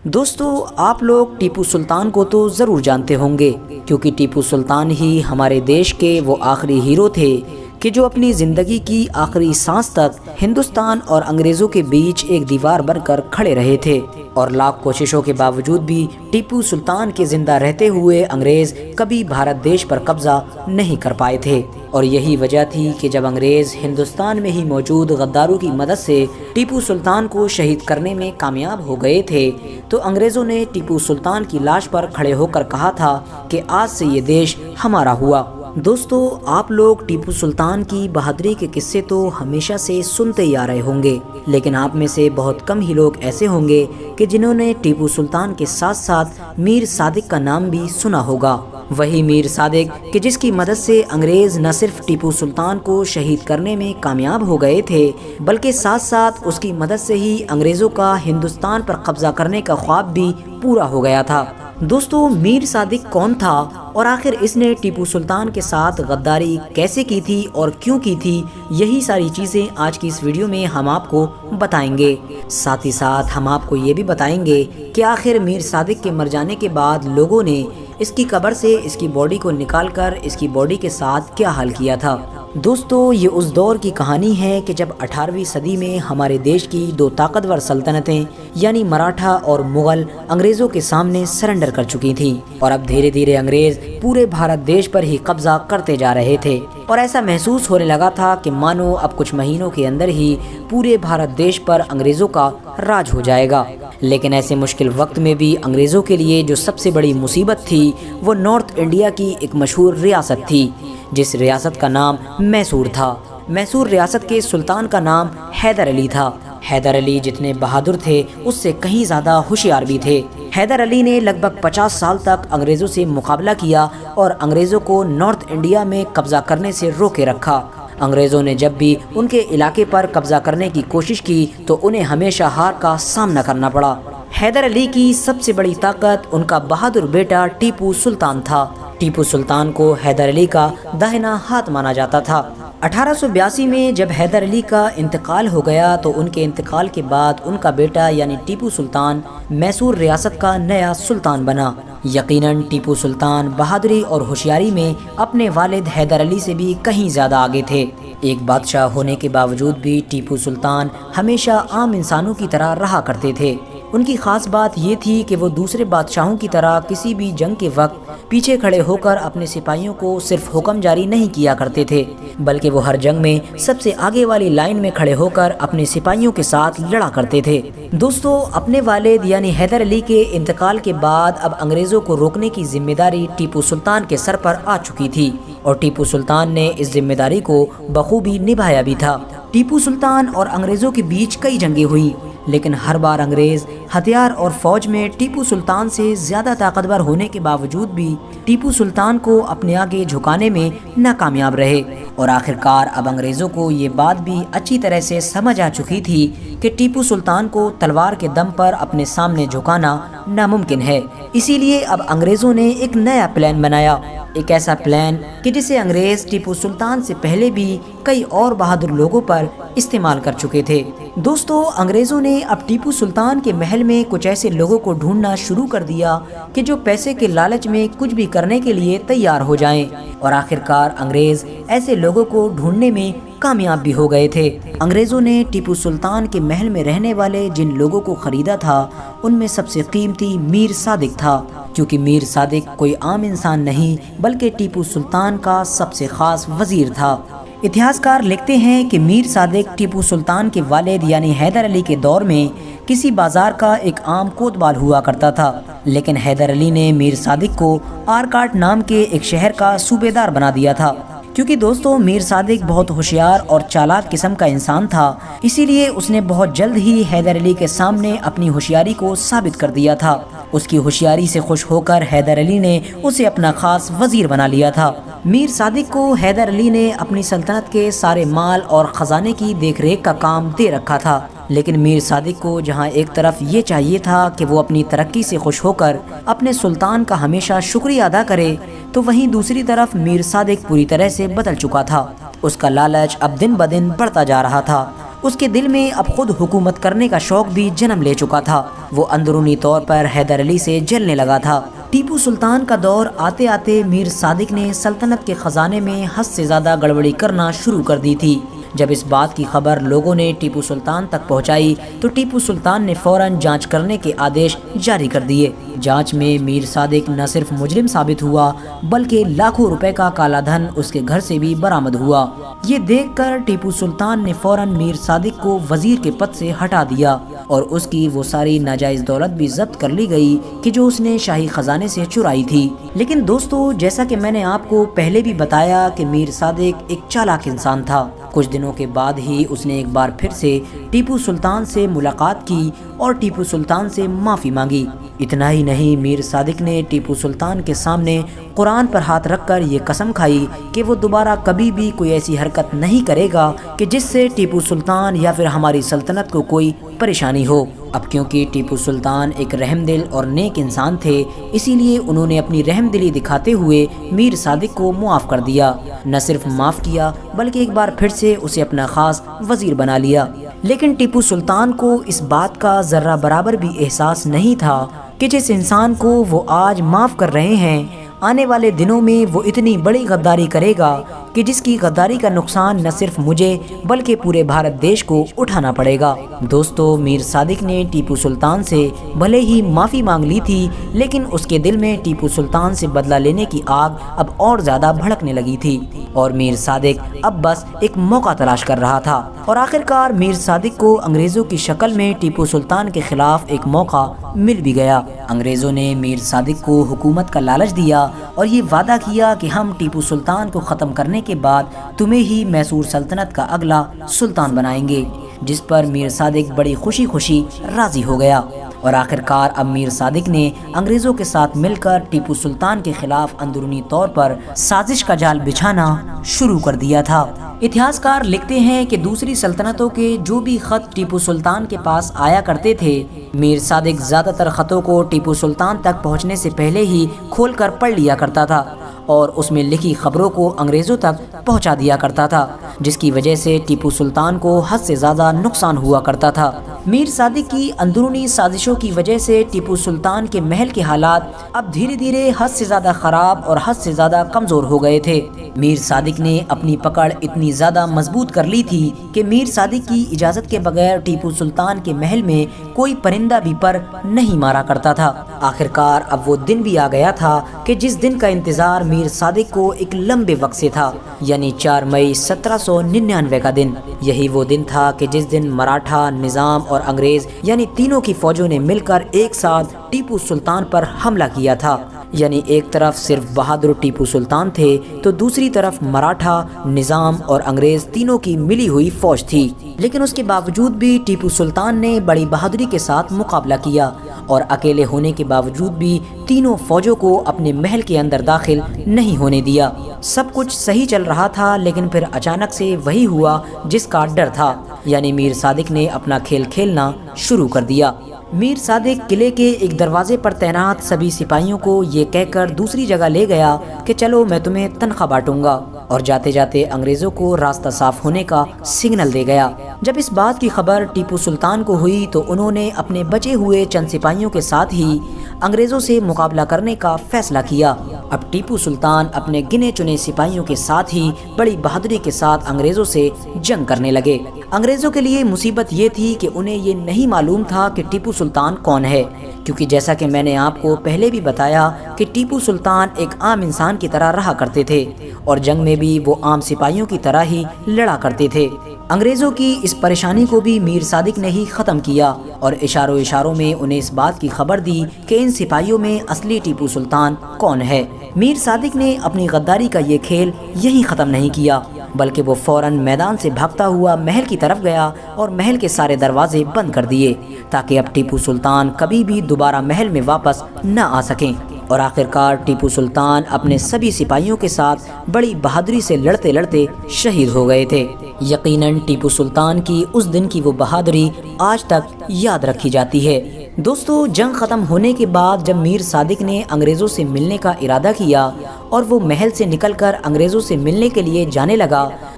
دوستو، آپ لوگ ٹیپو سلطان کو تو ضرور جانتے ہوں گے، کیونکہ ٹیپو سلطان ہی ہمارے دیش کے وہ آخری ہیرو تھے کہ جو اپنی زندگی کی آخری سانس تک ہندوستان اور انگریزوں کے بیچ ایک دیوار بن کر کھڑے رہے تھے، اور لاکھ کوششوں کے باوجود بھی ٹیپو سلطان کے زندہ رہتے ہوئے انگریز کبھی بھارت دیش پر قبضہ نہیں کر پائے تھے۔ اور یہی وجہ تھی کہ جب انگریز ہندوستان میں ہی موجود غداروں کی مدد سے ٹیپو سلطان کو شہید کرنے میں کامیاب ہو گئے تھے، تو انگریزوں نے ٹیپو سلطان کی لاش پر کھڑے ہو کر کہا تھا کہ آج سے یہ دیش ہمارا ہوا۔ دوستو، آپ لوگ ٹیپو سلطان کی بہادری کے قصے تو ہمیشہ سے سنتے ہی آ رہے ہوں گے، لیکن آپ میں سے بہت کم ہی لوگ ایسے ہوں گے کہ جنہوں نے ٹیپو سلطان کے ساتھ ساتھ میر صادق کا نام بھی سنا ہوگا۔ وہی میر صادق کہ جس کی مدد سے انگریز نہ صرف ٹیپو سلطان کو شہید کرنے میں کامیاب ہو گئے تھے، بلکہ ساتھ ساتھ اس کی مدد سے ہی انگریزوں کا ہندوستان پر قبضہ کرنے کا خواب بھی پورا ہو گیا تھا۔ دوستو، میر صادق کون تھا اور آخر اس نے ٹیپو سلطان کے ساتھ غداری کیسے کی تھی اور کیوں کی تھی، یہی ساری چیزیں آج کی اس ویڈیو میں ہم آپ کو بتائیں گے۔ ساتھ ہی ساتھ ہم آپ کو یہ بھی بتائیں گے کہ آخر میر صادق کے مر جانے کے بعد لوگوں نے اس کی قبر سے اس کی باڈی کو نکال کر اس کی باڈی کے ساتھ کیا حال کیا تھا۔ دوستو، یہ اس دور کی کہانی ہے کہ جب 18ویں صدی میں ہمارے دیش کی دو طاقتور سلطنتیں یعنی مراٹھا اور مغل انگریزوں کے سامنے سرنڈر کر چکی تھیں، اور اب دھیرے دھیرے انگریز پورے بھارت دیش پر ہی قبضہ کرتے جا رہے تھے، اور ایسا محسوس ہونے لگا تھا کہ مانو اب کچھ مہینوں کے اندر ہی پورے بھارت دیش پر انگریزوں کا راج ہو جائے گا۔ لیکن ایسے مشکل وقت میں بھی انگریزوں کے لیے جو سب سے بڑی مصیبت تھی وہ نارتھ انڈیا کی ایک مشہور ریاست تھی، جس ریاست کا نام میسور تھا۔ میسور ریاست کے سلطان کا نام حیدر علی تھا۔ حیدر علی جتنے بہادر تھے اس سے کہیں زیادہ ہوشیار بھی تھے۔ حیدر علی نے لگ بھگ 50 سال تک انگریزوں سے مقابلہ کیا اور انگریزوں کو نارتھ انڈیا میں قبضہ کرنے سے روکے رکھا۔ انگریزوں نے جب بھی ان کے علاقے پر قبضہ کرنے کی کوشش کی تو انہیں ہمیشہ ہار کا سامنا کرنا پڑا۔ حیدر علی کی سب سے بڑی طاقت ان کا بہادر بیٹا ٹیپو سلطان تھا۔ ٹیپو سلطان کو حیدر علی کا داہنا ہاتھ مانا جاتا تھا۔ 1882 میں جب حیدر علی کا انتقال ہو گیا تو ان کے انتقال کے بعد ان کا بیٹا یعنی ٹیپو سلطان میسور ریاست کا نیا سلطان بنا۔ یقیناً ٹیپو سلطان بہادری اور ہوشیاری میں اپنے والد حیدر علی سے بھی کہیں زیادہ آگے تھے۔ ایک بادشاہ ہونے کے باوجود بھی ٹیپو سلطان ہمیشہ عام انسانوں کی طرح رہا کرتے تھے۔ ان کی خاص بات یہ تھی کہ وہ دوسرے بادشاہوں کی طرح کسی بھی جنگ کے وقت پیچھے کھڑے ہو کر اپنے سپاہیوں کو صرف حکم جاری نہیں کیا کرتے تھے، بلکہ وہ ہر جنگ میں سب سے آگے والی لائن میں کھڑے ہو کر اپنے سپاہیوں کے ساتھ لڑا کرتے تھے۔ دوستو، اپنے والد یعنی حیدر علی کے انتقال کے بعد اب انگریزوں کو روکنے کی ذمہ داری ٹیپو سلطان کے سر پر آ چکی تھی، اور ٹیپو سلطان نے اس ذمہ داری کو بخوبی نبھایا بھی تھا۔ ٹیپو سلطان اور انگریزوں کے بیچ کئی جنگیں ہوئی، لیکن ہر بار انگریز ہتھیار اور فوج میں ٹیپو سلطان سے زیادہ طاقتور ہونے کے باوجود بھی ٹیپو سلطان کو اپنے آگے جھکانے میں ناکامیاب رہے، اور آخرکار اب انگریزوں کو یہ بات بھی اچھی طرح سے سمجھ آ چکی تھی کہ ٹیپو سلطان کو تلوار کے دم پر اپنے سامنے جھکانا ناممکن ہے۔ اسی لیے اب انگریزوں نے ایک نیا پلان بنایا، ایک ایسا پلان کہ جسے انگریز ٹیپو سلطان سے پہلے بھی کئی اور بہادر لوگوں پر استعمال کر چکے تھے۔ دوستو، انگریزوں نے اب ٹیپو سلطان کے محل میں کچھ ایسے لوگوں کو ڈھونڈنا شروع کر دیا کہ جو پیسے کے لالچ میں کچھ بھی کرنے کے لیے تیار ہو جائیں، اور آخرکار انگریز ایسے لوگوں کو ڈھونڈنے میں کامیاب بھی ہو گئے تھے۔ انگریزوں نے ٹیپو سلطان کے محل میں رہنے والے جن لوگوں کو خریدا تھا ان میں سب سے قیمتی میر صادق تھا، کیونکہ میر صادق کوئی عام انسان نہیں بلکہ ٹیپو سلطان کا سب سے خاص وزیر تھا۔ اتہاسکار لکھتے ہیں کہ میر صادق ٹیپو سلطان کے والد یعنی حیدر علی کے دور میں کسی بازار کا ایک عام کوتوال ہوا کرتا تھا، لیکن حیدر علی نے میر صادق کو آرکاٹ نام کے ایک شہر کا صوبیدار بنا دیا تھا۔ کیونکہ دوستو، میر صادق بہت ہوشیار اور چالاک قسم کا انسان تھا، اسی لیے اس نے بہت جلد ہی حیدر علی کے سامنے اپنی ہوشیاری کو ثابت کر دیا تھا۔ اس کی ہوشیاری سے خوش ہو کر حیدر علی نے اسے اپنا خاص وزیر بنا لیا تھا۔ میر صادق کو حیدر علی نے اپنی سلطنت کے سارے مال اور خزانے کی دیکھ ریکھ کا کام دے رکھا تھا، لیکن میر صادق کو جہاں ایک طرف یہ چاہیے تھا کہ وہ اپنی ترقی سے خوش ہو کر اپنے سلطان کا ہمیشہ شکریہ ادا کرے، تو وہیں دوسری طرف میر صادق پوری طرح سے بدل چکا تھا۔ اس کا لالچ اب دن بدن بڑھتا جا رہا تھا۔ اس کے دل میں اب خود حکومت کرنے کا شوق بھی جنم لے چکا تھا۔ وہ اندرونی طور پر حیدر علی سے جلنے لگا تھا۔ ٹیپو سلطان کا دور آتے آتے میر صادق نے سلطنت کے خزانے میں حد سے زیادہ گڑبڑی کرنا شروع کر دی تھی۔ جب اس بات کی خبر لوگوں نے ٹیپو سلطان تک پہنچائی تو ٹیپو سلطان نے فوراً جانچ کرنے کے آدیش جاری کر دیے۔ جانچ میں میر صادق نہ صرف مجرم ثابت ہوا بلکہ لاکھوں روپے کا کالا دھن اس کے گھر سے بھی برآمد ہوا۔ یہ دیکھ کر ٹیپو سلطان نے فوراً میر صادق کو وزیر کے پد سے ہٹا دیا اور اس کی وہ ساری ناجائز دولت بھی ضبط کر لی گئی کہ جو اس نے شاہی خزانے سے چرائی تھی۔ لیکن دوستو، جیسا کہ میں نے آپ کو پہلے بھی بتایا کہ میر صادق ایک چالاک انسان تھا۔ کچھ دنوں کے بعد ہی اس نے ایک بار پھر سے ٹیپو سلطان سے ملاقات کی اور ٹیپو سلطان سے معافی مانگی۔ اتنا ہی نہیں، میر صادق نے ٹیپو سلطان کے سامنے قرآن پر ہاتھ رکھ کر یہ قسم کھائی کہ وہ دوبارہ کبھی بھی کوئی ایسی حرکت نہیں کرے گا کہ جس سے ٹیپو سلطان یا پھر ہماری سلطنت کو کوئی پریشانی ہو۔ اب کیونکہ ٹیپو سلطان ایک رحم دل اور نیک انسان تھے، اسی لیے انہوں نے اپنی رحم دلی دکھاتے ہوئے میر صادق کو معاف کر دیا۔ نہ صرف معاف کیا بلکہ ایک بار پھر سے اسے اپنا خاص وزیر بنا لیا۔ لیکن ٹیپو سلطان کو اس بات کا ذرہ برابر بھی احساس نہیں تھا کہ جس انسان کو وہ آج معاف کر رہے ہیں، آنے والے دنوں میں وہ اتنی بڑی غداری کرے گا کہ جس کی غداری کا نقصان نہ صرف مجھے بلکہ پورے بھارت دیش کو اٹھانا پڑے گا۔ دوستو، میر صادق نے ٹیپو سلطان سے بھلے ہی معافی مانگ لی تھی، لیکن اس کے دل میں ٹیپو سلطان سے بدلہ لینے کی آگ اب اور زیادہ بھڑکنے لگی تھی اور میر صادق اب بس ایک موقع تلاش کر رہا تھا۔ اور آخرکار میر صادق کو انگریزوں کی شکل میں ٹیپو سلطان کے خلاف ایک موقع مل بھی گیا۔ انگریزوں نے میر صادق کو حکومت کا لالچ دیا اور یہ وعدہ کیا کہ ہم ٹیپو سلطان کو ختم کرنے کے بعد تمہیں ہی میسور سلطنت کا اگلا سلطان بنائیں گے، جس پر میر صادق بڑی خوشی خوشی راضی ہو گیا۔ اور آخرکار اب میر صادق نے انگریزوں کے ساتھ مل کر ٹیپو سلطان کے خلاف اندرونی طور پر سازش کا جال بچھانا شروع کر دیا تھا۔ اتہاسکار لکھتے ہیں کہ دوسری سلطنتوں کے جو بھی خط ٹیپو سلطان کے پاس آیا کرتے تھے، میر صادق زیادہ تر خطوں کو ٹیپو سلطان تک پہنچنے سے پہلے ہی کھول کر پڑھ لیا کرتا تھا اور اس میں لکھی خبروں کو انگریزوں تک پہنچا دیا کرتا تھا، جس کی وجہ سے ٹیپو سلطان کو حد سے زیادہ نقصان ہوا کرتا تھا۔ میر صادق کی اندرونی سازشوں کی وجہ سے ٹیپو سلطان کے محل کے حالات اب دھیرے دھیرے حد سے زیادہ خراب اور حد سے زیادہ کمزور ہو گئے تھے۔ میر صادق نے اپنی پکڑ اتنی زیادہ مضبوط کر لی تھی کہ میر صادق کی اجازت کے بغیر ٹیپو سلطان کے محل میں کوئی پرندہ بھی پر نہیں مارا کرتا تھا۔ آخرکار اب وہ دن بھی آ گیا تھا کہ جس دن کا انتظار میر صادق کو ایک لمبے وقت سے تھا، یعنی 4 مئی 1799 کا دن۔ یہی وہ دن تھا کہ جس دن مراٹھا، نظام اور انگریز یعنی تینوں کی فوجوں نے مل کر ایک ساتھ ٹیپو سلطان پر حملہ کیا تھا۔ یعنی ایک طرف صرف بہادر ٹیپو سلطان تھے تو دوسری طرف مراٹھا، نظام اور انگریز تینوں کی ملی ہوئی فوج تھی۔ لیکن اس کے باوجود بھی ٹیپو سلطان نے بڑی بہادری کے ساتھ مقابلہ کیا اور اکیلے ہونے کے باوجود بھی تینوں فوجوں کو اپنے محل کے اندر داخل نہیں ہونے دیا۔ سب کچھ صحیح چل رہا تھا، لیکن پھر اچانک سے وہی ہوا جس کا ڈر تھا، یعنی میر صادق نے اپنا کھیل کھیلنا شروع کر دیا۔ میر صادق قلعے کے ایک دروازے پر تعینات سبھی سپاہیوں کو یہ کہہ کر دوسری جگہ لے گیا کہ چلو میں تمہیں تنخواہ بانٹوں گا، اور جاتے جاتے انگریزوں کو راستہ صاف ہونے کا سگنل دے گیا۔ جب اس بات کی خبر ٹیپو سلطان کو ہوئی تو انہوں نے اپنے بچے ہوئے چند سپاہیوں کے ساتھ ہی انگریزوں سے مقابلہ کرنے کا فیصلہ کیا۔ اب ٹیپو سلطان اپنے گنے چنے سپاہیوں کے ساتھ ہی بڑی بہادری کے ساتھ انگریزوں سے جنگ کرنے لگے۔ انگریزوں کے لیے مصیبت یہ تھی کہ انہیں یہ نہیں معلوم تھا کہ ٹیپو سلطان کون ہے، کیونکہ جیسا کہ میں نے آپ کو پہلے بھی بتایا کہ ٹیپو سلطان ایک عام انسان کی طرح رہا کرتے تھے اور جنگ میں بھی وہ عام سپاہیوں کی طرح ہی لڑا کرتے تھے۔ انگریزوں کی اس پریشانی کو بھی میر صادق نے ہی ختم کیا اور اشاروں میں انہیں اس بات کی خبر دی کہ ان سپاہیوں میں اصلی ٹیپو سلطان کون ہے۔ میر صادق نے اپنی غداری کا یہ کھیل یہی ختم نہیں کیا، بلکہ وہ فوراً میدان سے بھاگتا ہوا محل کی طرف گیا اور محل کے سارے دروازے بند کر دیے تاکہ اب ٹیپو سلطان کبھی بھی دوبارہ محل میں واپس نہ آ سکیں۔ اور آخرکار ٹیپو سلطان اپنے سبھی سپاہیوں کے ساتھ بڑی بہادری سے لڑتے لڑتے شہید ہو گئے تھے۔ یقیناً ٹیپو سلطان کی اس دن کی وہ بہادری آج تک یاد رکھی جاتی ہے۔ دوستو، جنگ ختم ہونے کے بعد جب میر صادق نے انگریزوں سے ملنے کا ارادہ کیا اور وہ محل سے نکل کر انگریزوں سے ملنے کے لیے جانے لگا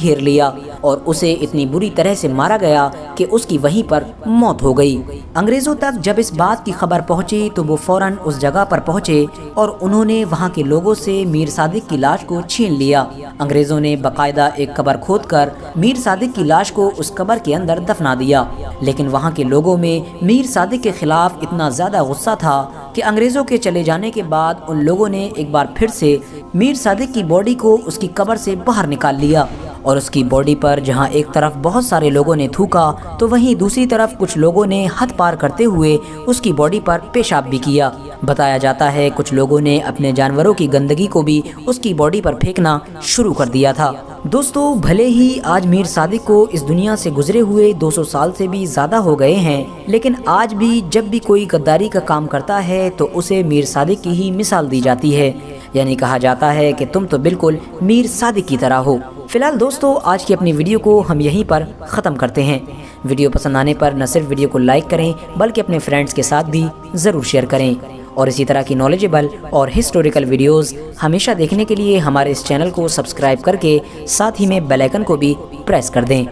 گھیر لیا اور اسے اتنی بری طرح سے مارا گیا کہ اس کی وہیں پر موت ہو گئی۔ انگریزوں تک جب اس بات کی خبر پہنچی تو وہ فوراً اس جگہ پر پہنچے اور انہوں نے وہاں کے لوگوں سے میر صادق کی لاش کو چھین لیا۔ انگریزوں نے باقاعدہ ایک قبر کھود کر میر صادق کی لاش کو اس قبر کے اندر دفنا دیا، لیکن وہاں کے لوگوں میں میر صادق کے خلاف اتنا زیادہ غصہ تھا کہ انگریزوں کے چلے جانے کے بعد ان لوگوں نے ایک بار پھر سے میر صادق کی باڈی کو اس کی قبر سے باہر نکال لیا اور اس کی باڈی پر جہاں ایک طرف بہت سارے لوگوں نے تھوکا تو وہیں دوسری طرف کچھ لوگوں نے حد پار کرتے ہوئے اس کی باڈی پر پیشاب بھی کیا۔ بتایا جاتا ہے کچھ لوگوں نے اپنے جانوروں کی گندگی کو بھی اس کی باڈی پر پھینکنا شروع کر دیا تھا۔ دوستو، بھلے ہی آج میر صادق کو اس دنیا سے گزرے ہوئے 200 سال سے بھی زیادہ ہو گئے ہیں، لیکن آج بھی جب بھی کوئی غداری کا کام کرتا ہے تو اسے میر صادق کی ہی مثال دی جاتی ہے، یعنی کہا جاتا ہے کہ تم تو بالکل میر صادق کی طرح ہو۔ فی الحال دوستو، آج کی اپنی ویڈیو کو ہم یہیں پر ختم کرتے ہیں۔ ویڈیو پسند آنے پر نہ صرف ویڈیو کو لائک کریں بلکہ اپنے فرینڈز کے ساتھ بھی ضرور شیئر کریں، اور اسی طرح کی نالجبل اور ہسٹوریکل ویڈیوز ہمیشہ دیکھنے کے لیے ہمارے اس چینل کو سبسکرائب کر کے ساتھ ہی میں بیل آئیکن کو بھی پریس کر دیں۔